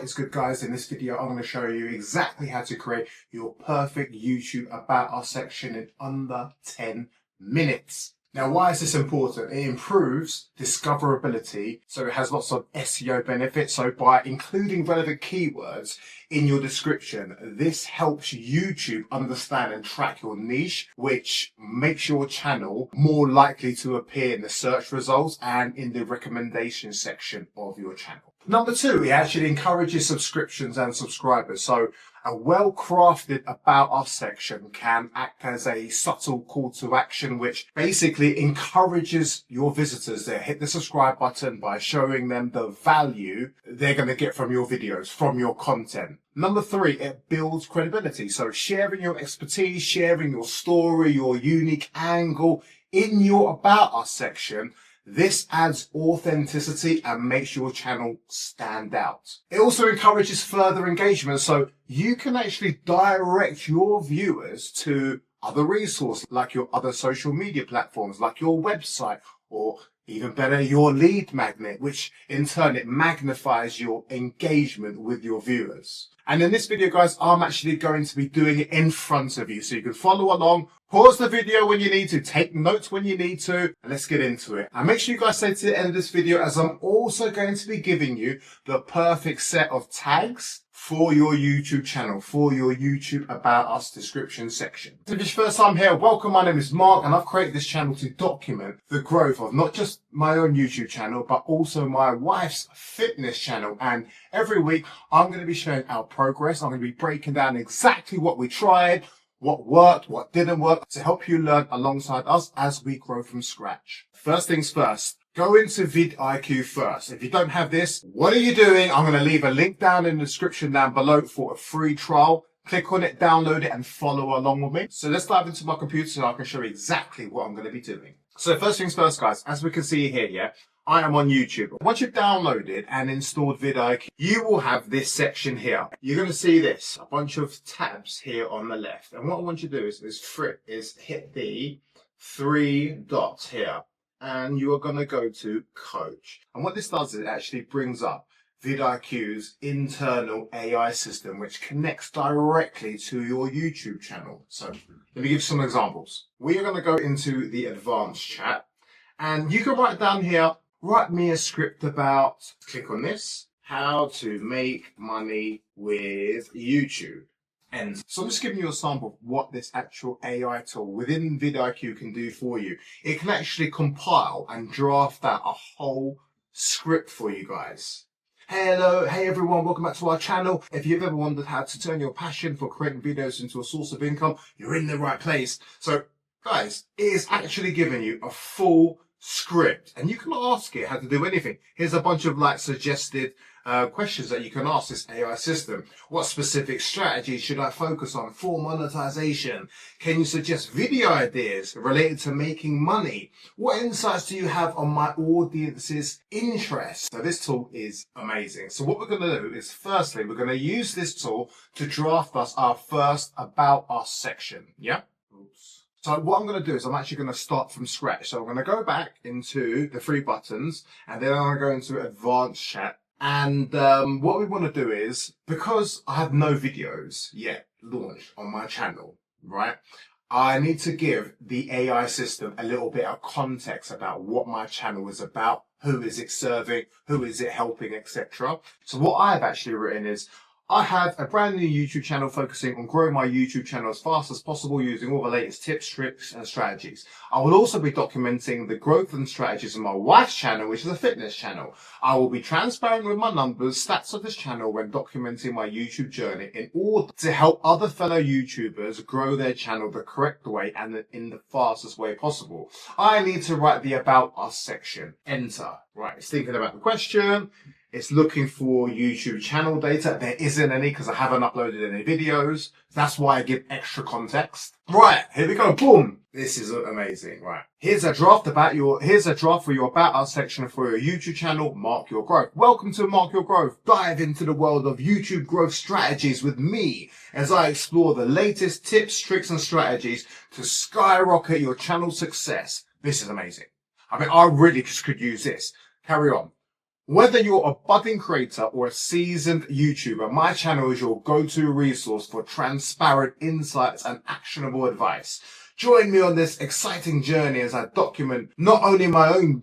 What is good, guys? In this video I'm going to show you exactly how to create your perfect YouTube About Us section in under 10 minutes. Now, why is this important? It improves discoverability, so it has lots of SEO benefits. So by including relevant keywords in your description, this helps YouTube understand and track your niche, which makes your channel more likely to appear in the search results and in the recommendation section of your channel. Number two, it actually encourages subscriptions and subscribers. So a well-crafted About Us section can act as a subtle call to action, which basically encourages your visitors to hit the subscribe button by showing them the value they're going to get from your videos, from your content. Number three, it builds credibility. So sharing your expertise, sharing your story, your unique angle in your About Us section, this adds authenticity and makes your channel stand out. It also encourages further engagement, so you can actually direct your viewers to other resources like your other social media platforms, like your website, or even better, your lead magnet, which in turn it magnifies your engagement with your viewers. And in this video, guys, I'm actually going to be doing it in front of you, so you can follow along. Pause the video when you need to, take notes when you need to, and let's get into it. And make sure you guys stay to the end of this video, as I'm also going to be giving you the perfect set of tags for your YouTube channel, for your YouTube About Us description section. So if it's your first time here, welcome. My name is Mark, and I've created this channel to document the growth of not just my own YouTube channel, but also my wife's fitness channel. And every week, I'm going to be showing our progress. I'm going to be breaking down exactly what we tried, what worked, what didn't work, to help you learn alongside us as we grow from scratch. First things first, go into VidIQ first. If you don't have this, what are you doing? I'm going to leave a link down in the description down below for a free trial. Click on it, download it, and follow along with me. So let's dive into my computer so I can show you exactly what I'm going to be doing. So first things first, guys, as we can see here, yeah, I am on YouTube. Once you've downloaded and installed VidIQ, you will have this section here. You're going to see this, a bunch of tabs here on the left. And what I want you to do is hit the three dots here. And you are going to go to Coach. And what this does is it actually brings up VidIQ's internal AI system, which connects directly to your YouTube channel. So let me give you some examples. We are going to go into the advanced chat, and you can write down here, write me a script about, click on this, how to make money with YouTube. And so I'm just giving you a sample of what this actual AI tool within VidIQ can do for you. It can actually compile and draft out a whole script for you guys. Hello, hey everyone, welcome back to our channel. If you've ever wondered how to turn your passion for creating videos into a source of income, you're in the right place. So guys, it is actually giving you a full script, and you can ask it how to do anything. Here's a bunch of suggested questions that you can ask this AI system. What specific strategies should I focus on for monetization? Can you suggest video ideas related to making money? What insights do you have on my audience's interests? So this tool is amazing. So what we're going to do is, firstly, we're going to use this tool to draft us our first About Us section. Yeah? Oops. So what I'm going to do is I'm actually going to start from scratch. So I'm going to go back into the three buttons, and then I'm going to go into advanced chat. And what we want to do is, because I have no videos yet launched on my channel, right? I need to give the AI system a little bit of context about what my channel is about, who is it serving, who is it helping, etc. So what I've actually written is, I have a brand new YouTube channel focusing on growing my YouTube channel as fast as possible using all the latest tips, tricks, and strategies. I will also be documenting the growth and strategies of my wife's channel, which is a fitness channel. I will be transparent with my numbers, stats of this channel when documenting my YouTube journey in order to help other fellow YouTubers grow their channel the correct way and in the fastest way possible. I need to write the About Us section. Enter. Right, it's thinking about the question. It's looking for YouTube channel data. There isn't any because I haven't uploaded any videos. That's why I give extra context. Right, here we go. Boom. This is amazing. Right. Here's a draft for your About Us section for your YouTube channel. Mark Your Growth. Welcome to Mark Your Growth. Dive into the world of YouTube growth strategies with me as I explore the latest tips, tricks, and strategies to skyrocket your channel success. This is amazing. I mean, I really just could use this. Carry on. Whether you're a budding creator or a seasoned YouTuber, my channel is your go-to resource for transparent insights and actionable advice. Join me on this exciting journey as I document not only my own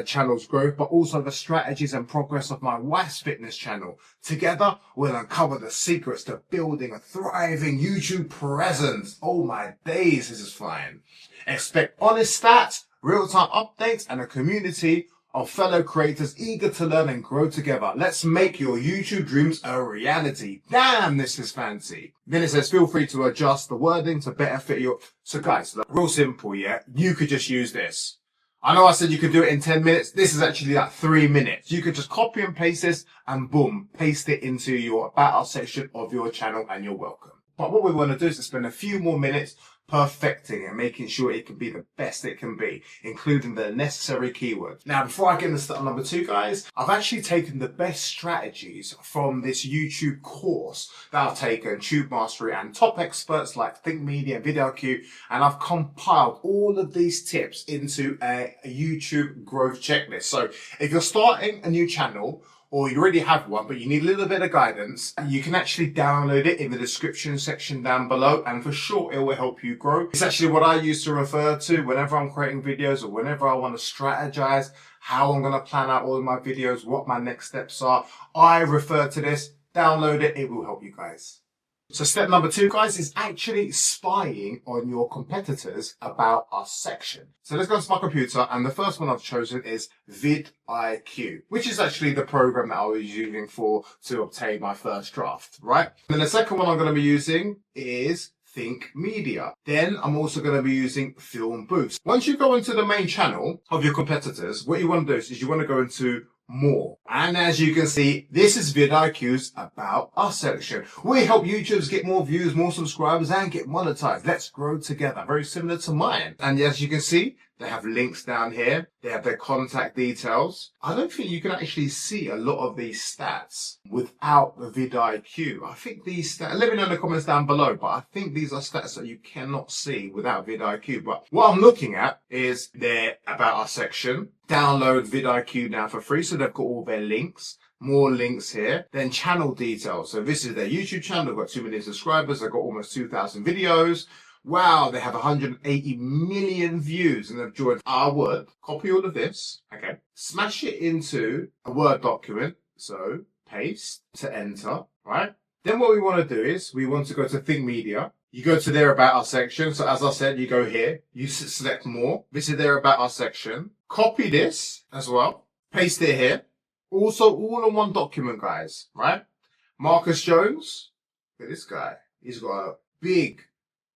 channel's growth, but also the strategies and progress of my wife's fitness channel. Together, we'll uncover the secrets to building a thriving YouTube presence. Oh my days, this is flying. Expect honest stats, real-time updates, and a community of fellow creators eager to learn and grow together. Let's make your YouTube dreams a reality. Damn, this is fancy. Then it says, feel free to adjust the wording to better fit your... So guys, look, real simple, yeah? You could just use this. I know I said you could do it in 10 minutes. This is actually like 3 minutes. You could just copy and paste this and boom, paste it into your About Us section of your channel and you're welcome. But what we want to do is to spend a few more minutes perfecting and making sure it can be the best it can be, including the necessary keywords. Now, before I get into step number 2, guys, I've actually taken the best strategies from this YouTube course that I've taken, Tube Mastery, and top experts like Think Media and VidIQ, and I've compiled all of these tips into a YouTube growth checklist. So if you're starting a new channel, or you already have one, but you need a little bit of guidance, you can actually download it in the description section down below, and for sure it will help you grow. It's actually what I used to refer to whenever I'm creating videos or whenever I want to strategize how I'm going to plan out all of my videos, what my next steps are. I refer to this. Download it. It will help you guys. So step number 2, guys, is actually spying on your competitors' About Us section. So let's go to my computer, and the first one I've chosen is VidIQ, which is actually the program that I was using to obtain my first draft, right? And then the second one I'm going to be using is Think Media. Then I'm also going to be using Film Boost. Once you go into the main channel of your competitors, what you want to do is you want to go into more. And as you can see, this is vidIQ's About Us section. We help YouTubers get more views, more subscribers, and get monetized. Let's grow together. Very similar to mine. And as you can see, they have links down here. They have their contact details. I don't think you can actually see a lot of these stats without the vidIQ. I think these stats, let me know in the comments down below, but I think these are stats that you cannot see without vidIQ. But what I'm looking at is their About Us section. Download vidIQ now for free. So they've got all their links. More links here. Then channel details. So this is their YouTube channel. They've got 2 million subscribers. They've got almost 2,000 videos. Wow, they have 180 million views and they've joined our Word. Copy all of this, okay? Smash it into a Word document. So paste to enter, right? Then what we want to do is we want to go to Think Media. You go to their About Us section. So as I said, you go here, you select more. This is their About Us section. Copy this as well. Paste it here. Also all in one document, guys, right? Marcus Jones, look at this guy. He's got a big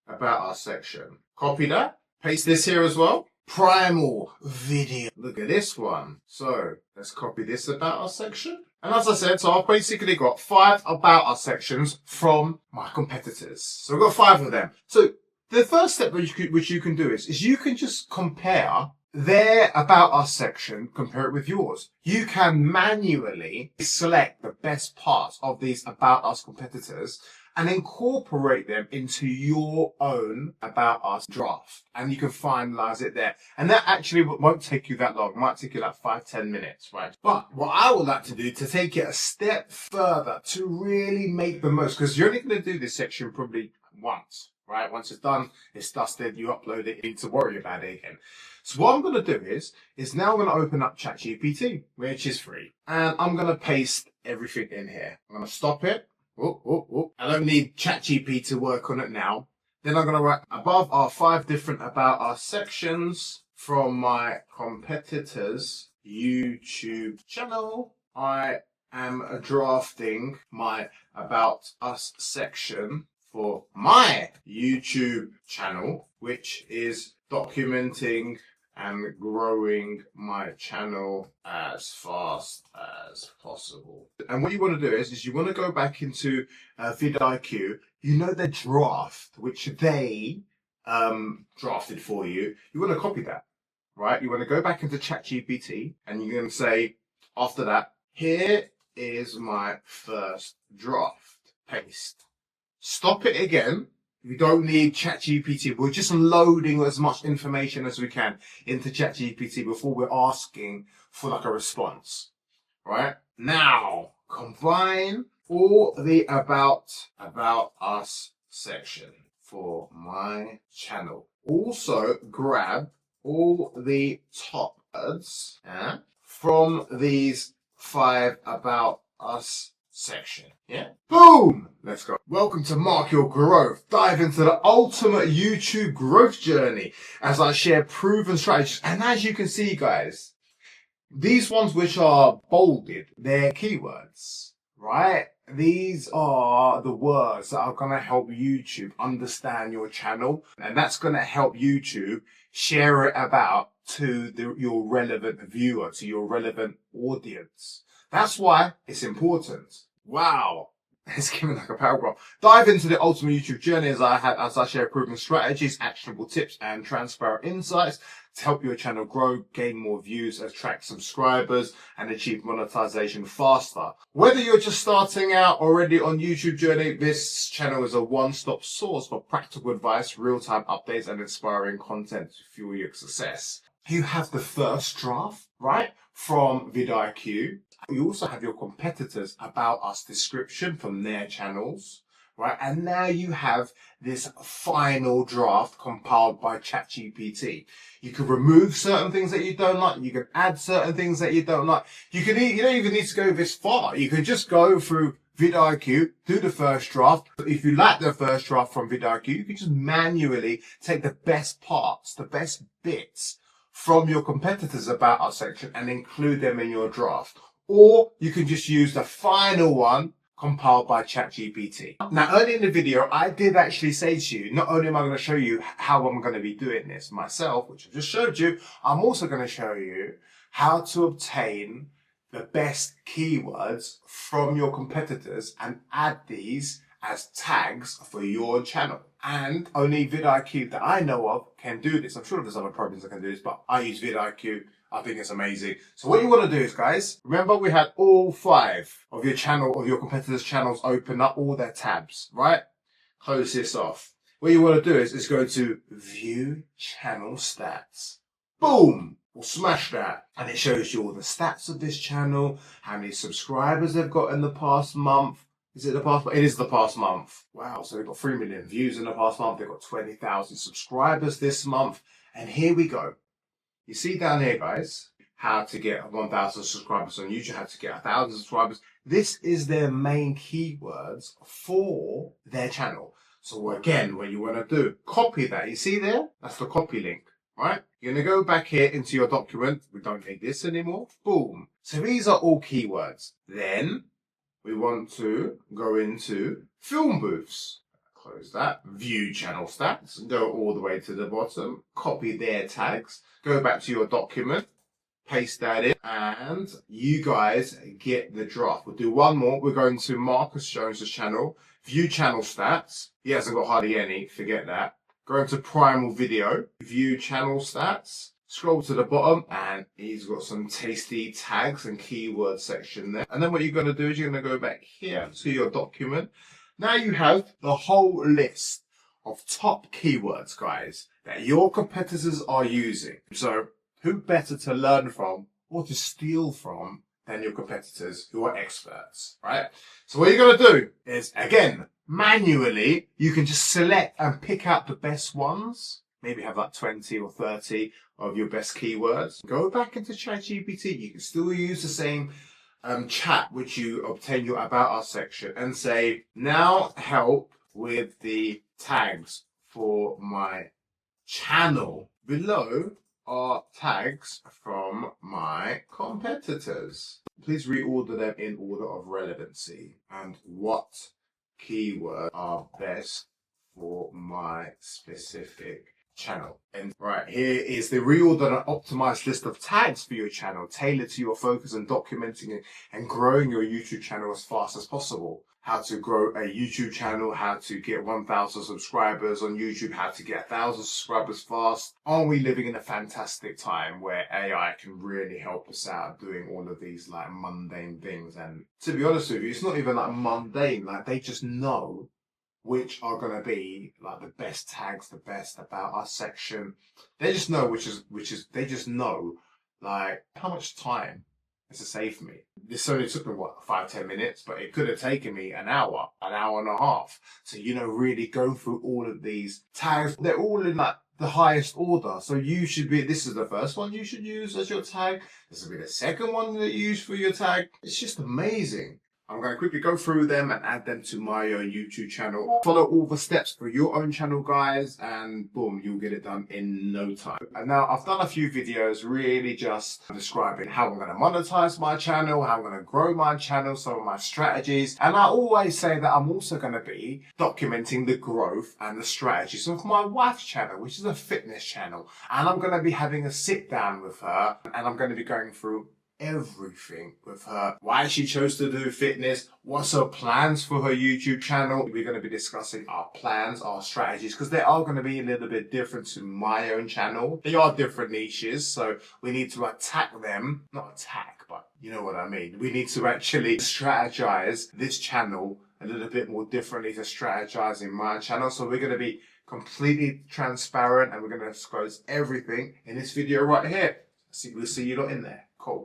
About Us section. Copy that. Paste this here as well. Primal video. Look at this one. So let's copy this About Us section. And as I said, so I've basically got 5 About Us sections from my competitors. So I've got 5 of them. So the first step which you can do is you can just compare their About Us section, compare it with yours. You can manually select the best parts of these About Us competitors and incorporate them into your own About Us draft. And you can finalize it there. And that actually won't take you that long. It might take you like 5-10 minutes, right? But what I would like to do to take it a step further, to really make the most, because you're only going to do this section probably once, right? Once it's done, it's dusted, you upload it, you need to worry about it again. So what I'm going to do is now I'm going to open up ChatGPT, which is free. And I'm going to paste everything in here. I'm going to stop it. I don't need ChatGPT to work on it now. Then I'm going to write above are 5 different About Us sections from my competitors' YouTube channel. I am drafting my About Us section for my YouTube channel, which is documenting and growing my channel as fast as possible. And what you want to do is you want to go back into vidIQ. You know the draft, which they drafted for you. You want to copy that, right? You want to go back into ChatGPT and you're going to say, after that, here is my first draft. Paste. Stop it again. We don't need ChatGPT. We're just loading as much information as we can into ChatGPT before we're asking for like a response. right? Now, combine all the about us section for my channel. Also grab all the top words from these 5 about us section. Yeah. Boom! Let's go. Welcome to Mark Your Growth. Dive into the ultimate YouTube growth journey as I share proven strategies. And as you can see, guys, these ones which are bolded, they're keywords, right? These are the words that are going to help YouTube understand your channel, and that's going to help YouTube share it about to your relevant viewer, to your relevant audience. That's why it's important. Wow. It's giving like a paragraph. Dive into the ultimate YouTube journey as I share proven strategies, actionable tips, and transparent insights to help your channel grow, gain more views, attract subscribers, and achieve monetization faster. Whether you're just starting out already on YouTube journey, this channel is a one-stop source for practical advice, real-time updates, and inspiring content to fuel your success. You have the first draft, right, from vidIQ. You also have your competitors' about us description from their channels, right? And now you have this final draft compiled by ChatGPT. You can remove certain things that you don't like. You can add certain things that you don't like. You don't even need to go this far. You can just go through vidIQ, do the first draft. If you like the first draft from vidIQ, you can just manually take the best parts, the best bits from your competitors' about us section and include them in your draft. Or you can just use the final one compiled by ChatGPT. Now, earlier in the video, I did actually say to you, not only am I going to show you how I'm going to be doing this myself, which I just showed you, I'm also going to show you how to obtain the best keywords from your competitors and add these as tags for your channel. And only vidIQ that I know of can do this. I'm sure there's other programs that can do this, but I use vidIQ. I think it's amazing. So what you want to do is, guys, remember we had all 5 of your competitors' channels open up, all their tabs, right? Close this off. What you want to do is go to View Channel Stats. Boom! We'll smash that. And it shows you all the stats of this channel, how many subscribers they've got in the past month. Is it the past month? It is the past month. Wow, so they've got 3 million views in the past month. They've got 20,000 subscribers this month. And here we go. You see down here, guys, how to get 1,000 subscribers on YouTube, how to get 1,000 subscribers. This is their main keywords for their channel. So again, what you want to do, copy that. You see there? That's the copy link, right? You're going to go back here into your document. We don't need this anymore. Boom. So these are all keywords. Then we want to go into film booths. Close that. View channel stats. Go all the way to the bottom. Copy their tags. Go back to your document. Paste that in. And you guys get the draft. We'll do one more. We're going to Marcus Jones's channel. View channel stats. He hasn't got hardly any. Forget that. Go into Primal Video. View channel stats. Scroll to the bottom and he's got some tasty tags and keyword section there. And then what you're going to do is you're going to go back here to your document. Now you have the whole list of top keywords, guys, that your competitors are using. So who better to learn from or to steal from than your competitors who are experts, right? So what you're going to do is, again, manually, you can just select and pick out the best ones. Maybe have like 20 or 30 of your best keywords. Go back into ChatGPT. You can still use the same chat which you obtain your About Us section and say, now help with the tags for my channel. Below are tags from my competitors. Please reorder them in order of relevancy and what keywords are best for my specific channel. And right here is the reordered and optimized list of tags for your channel, tailored to your focus on documenting it and growing your YouTube channel as fast as possible. How to grow a YouTube channel, how to get 1,000 subscribers on YouTube, how to get 1,000 subscribers fast. Aren't we living in a fantastic time where AI can really help us out doing all of these like mundane things? And to be honest with you, it's not even like mundane, like they just know which are going to be like the best tags, the best About Us section. They just know which is they just know like how much time It's to save me. This only took me, what, 5-10 minutes, but it could have taken me an hour and a half. So, really go through all of these tags. They're all in like the highest order. So this is the first one you should use as your tag. This will be the second one that you use for your tag. It's just amazing. I'm going to quickly go through them and add them to my own YouTube channel. Follow all the steps for your own channel, guys, and boom, you'll get it done in no time. And now I've done a few videos really just describing how I'm going to monetize my channel, how I'm going to grow my channel, some of my strategies. And I always say that I'm also going to be documenting the growth and the strategies of my wife's channel, which is a fitness channel. And I'm going to be having a sit down with her, and I'm going to be going through everything with her, why she chose to do fitness, what's her plans for her YouTube channel. We're going to be discussing our plans, our strategies, because they are going to be a little bit different to my own channel. They are different niches, so we need to attack them, not attack, but you know what I mean. We need to actually strategize this channel a little bit more differently to strategizing my channel. So we're going to be completely transparent, and we're going to disclose everything in this video right here. We'll see you lot in there. Cool.